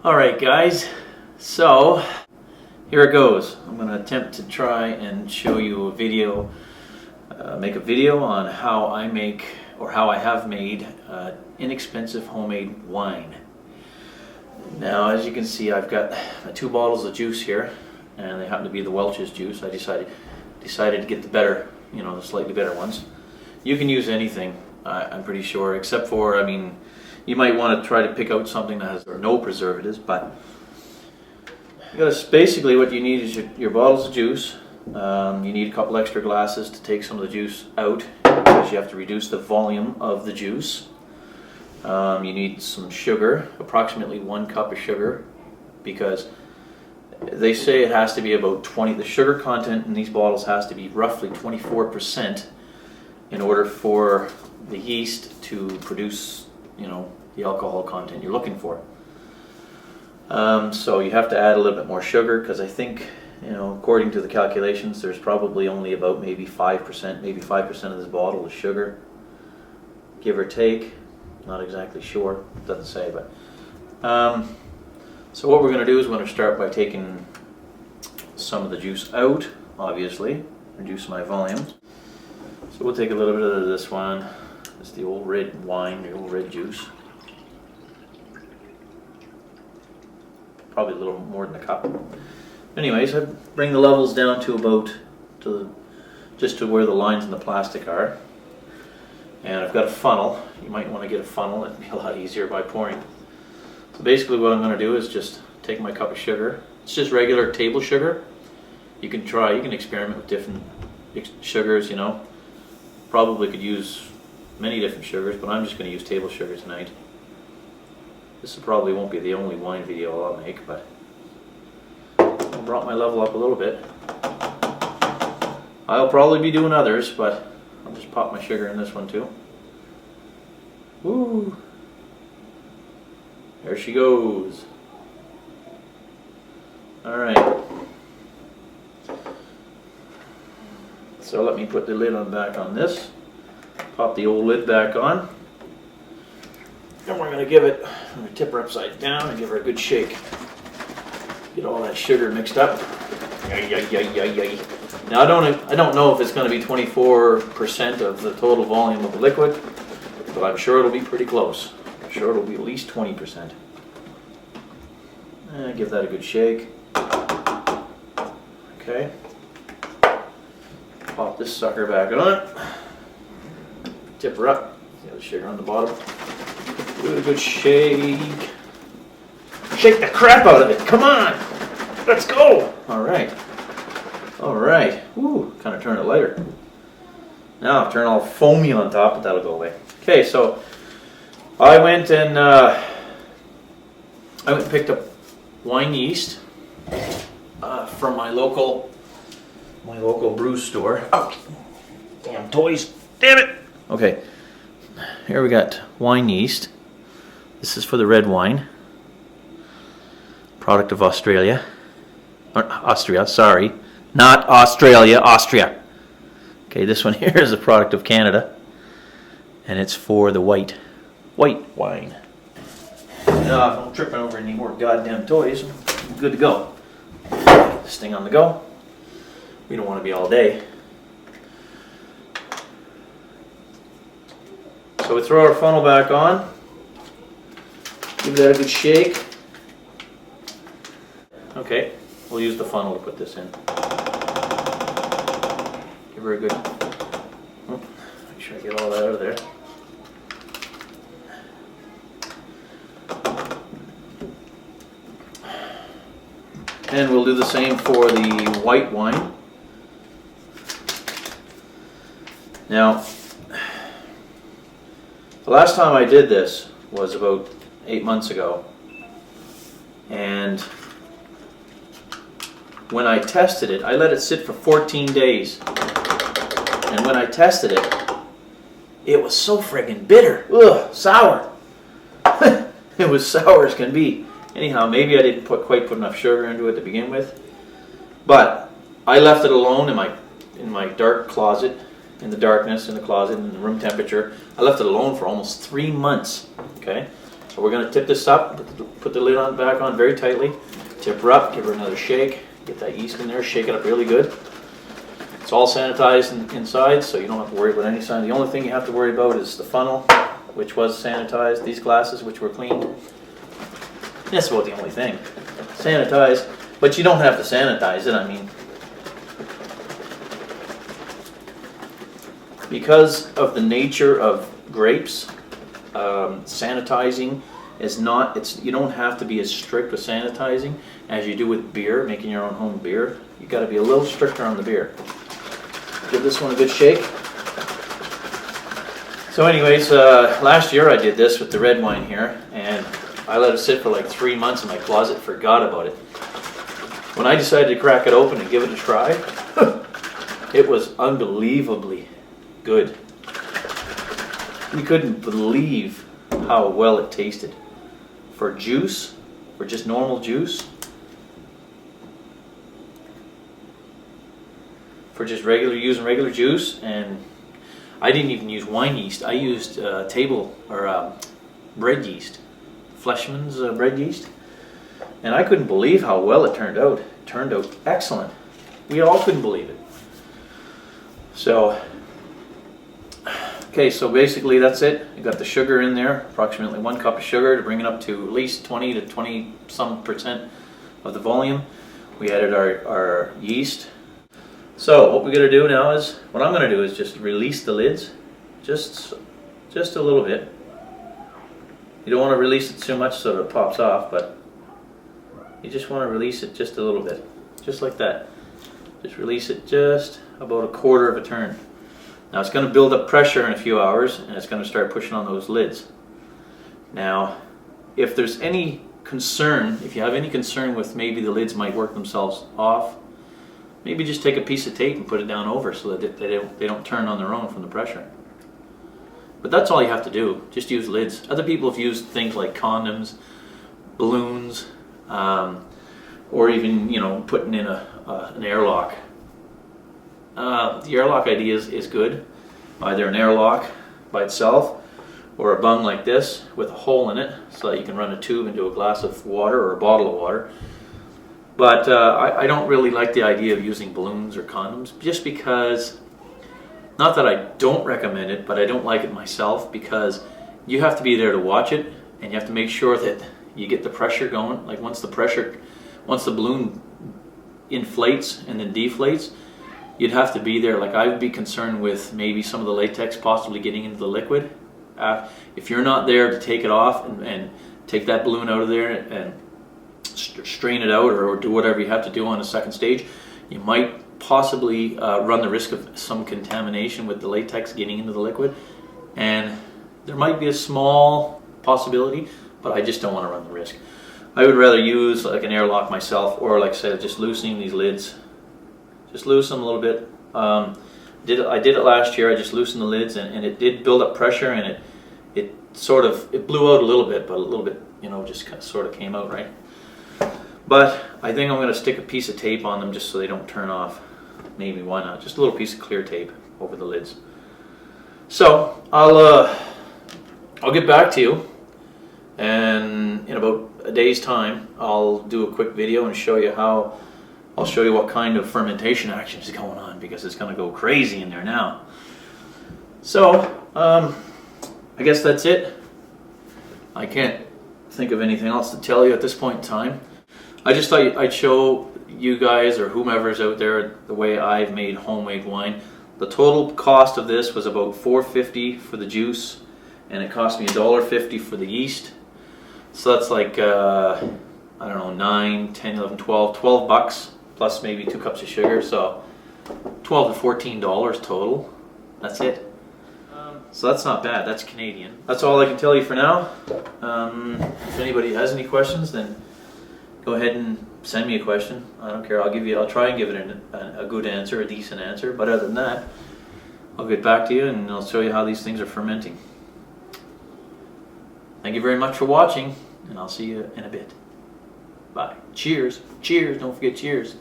Alright guys, so here it goes. I'm going to attempt to try and show you a video, make a video on how I make, or how I have made, inexpensive homemade wine. Now as you can see, I've got my 2 bottles of juice here, and they happen to be the Welch's juice. I decided to get the better, the slightly better ones. You can use anything, I'm pretty sure, except for, you might want to try to pick out something that has no preservatives, but basically what you need is your bottles of juice. You need a couple extra glasses to take some of the juice out, because you have to reduce the volume of the juice. You need some sugar, approximately 1 cup of sugar, because they say it has to be about the sugar content in these bottles has to be roughly 24% in order for the yeast to produce the alcohol content you're looking for. So you have to add a little bit more sugar, because I think, according to the calculations, there's probably only about maybe 5% of this bottle is sugar, give or take. Not exactly sure, it doesn't say, but so what we're going to do is we're going to start by taking some of the juice out, obviously, reduce my volume. So we'll take a little bit of this one. It's the old red wine, the old red juice. Probably a little more than a cup. Anyways, I bring the levels down to about just to where the lines in the plastic are. And I've got a funnel. You might want to get a funnel. It'd be a lot easier by pouring. So basically what I'm going to do is just take my cup of sugar. It's just regular table sugar. You can experiment with different sugars, Probably could use many different sugars, but I'm just going to use table sugar tonight. This probably won't be the only wine video I'll make, but I brought my level up a little bit. I'll probably be doing others, but I'll just pop my sugar in this one too. Woo! There she goes. Alright. So let me put the lid back on this. Pop the old lid back on. And we're going to tip her upside down and give her a good shake. Get all that sugar mixed up. Now I don't know if it's going to be 24% of the total volume of the liquid, but I'm sure it'll be pretty close. I'm sure it'll be at least 20%. And give that a good shake. Okay. Pop this sucker back on. Tip her up. Get the sugar on the bottom. Give it a good shake. Shake the crap out of it. Come on. Let's go. All right. All right. Woo. Kind of turn it lighter. Now I'll turn all foamy on top, but that'll go away. Okay, so I went and picked up wine yeast from my local brew store. Oh, damn toys. Damn it. Okay. Here we got wine yeast. This is for the red wine. Product of Australia. Austria, sorry. Not Australia, Austria. Okay, this one here is a product of Canada. And it's for the white wine. Now, if I'm tripping over any more goddamn toys, I'm good to go. This thing on the go. We don't want to be all day. So we throw our funnel back on. Give that a good shake. Okay, we'll use the funnel to put this in. Give her a good... make sure I get all that out of there. And we'll do the same for the white wine. Now, the last time I did this was about 8 months ago, and when I tested it, I let it sit for 14 days, and when I tested it, it was so friggin' bitter. Ugh, sour. It was sour as can be. Anyhow, maybe I didn't quite put enough sugar into it to begin with, but I left it alone in my dark closet, in the darkness, in the closet, in the room temperature. I left it alone for almost 3 months. Okay, So we're going to tip this up, put the lid on back on very tightly, tip her up, give her another shake, get that yeast in there, shake it up really good. It's all sanitized inside, so you don't have to worry about any sign. The only thing you have to worry about is the funnel, which was sanitized, these glasses, which were cleaned. That's about the only thing. Sanitized, but you don't have to sanitize it. I mean, because of the nature of grapes, sanitizing is not, you don't have to be as strict with sanitizing as you do with beer, making your own home beer. You got to be a little stricter on the beer. Give this one a good shake. So anyways, last year I did this with the red wine here, and I let it sit for like 3 months in my closet, forgot about it. When I decided to crack it open and give it a try, it was unbelievably good. You couldn't believe how well it tasted. For juice, for just normal juice, for just using regular juice, and I didn't even use wine yeast. I used bread yeast, Fleshman's bread yeast, and I couldn't believe how well it turned out. It turned out excellent. We all couldn't believe it. So, okay, so basically that's it. You got the sugar in there, approximately 1 cup of sugar to bring it up to at least 20 to 20 some percent of the volume. We added our yeast. So what we're going to do now is, what I'm going to do is just release the lids, just a little bit. You don't want to release it too much so that it pops off, but you just want to release it just a little bit, just like that. Just release it just about a quarter of a turn. Now it's going to build up pressure in a few hours, and it's going to start pushing on those lids. Now, if there's any concern, if you have any concern with maybe the lids might work themselves off, maybe just take a piece of tape and put it down over so that they don't turn on their own from the pressure. But that's all you have to do, just use lids. Other people have used things like condoms, balloons, or even, putting in an airlock. The airlock idea is good. Either an airlock by itself or a bung like this with a hole in it so that you can run a tube into a glass of water or a bottle of water. But I don't really like the idea of using balloons or condoms, just because, not that I don't recommend it, but I don't like it myself, because you have to be there to watch it, and you have to make sure that you get the pressure going. Like once the balloon inflates and then deflates, you'd have to be there. Like I would be concerned with maybe some of the latex possibly getting into the liquid. If you're not there to take it off and take that balloon out of there and strain it out, or do whatever you have to do on a second stage, you might possibly run the risk of some contamination with the latex getting into the liquid, and there might be a small possibility, but I just don't want to run the risk. I would rather use like an airlock myself, or like I said, just loosening these lids. Just loosen them a little bit. I did it last year. I just loosened the lids, and it did build up pressure, and it blew out a little bit, but a little bit, just sort of came out right. But I think I'm going to stick a piece of tape on them just so they don't turn off. Maybe, why not? Just a little piece of clear tape over the lids. So I'll get back to you, and in about a day's time I'll do a quick video and show you what kind of fermentation action is going on, because it's going to go crazy in there now. So I guess that's it. I can't think of anything else to tell you at this point in time. I just thought I'd show you guys, or whomever's out there, the way I've made homemade wine. The total cost of this was about $4.50 for the juice, and it cost me $1.50 for the yeast. So that's like, I don't know, 9, 10, 11, 12 bucks, plus maybe 2 cups of sugar, so $12 to $14 total. That's it. So that's not bad, that's Canadian. That's all I can tell you for now. If anybody has any questions, then go ahead and send me a question. I don't care. I'll try and give it a good answer, a decent answer. But other than that, I'll get back to you and I'll show you how these things are fermenting. Thank you very much for watching, and I'll see you in a bit. Bye. Cheers. Cheers. Don't forget cheers.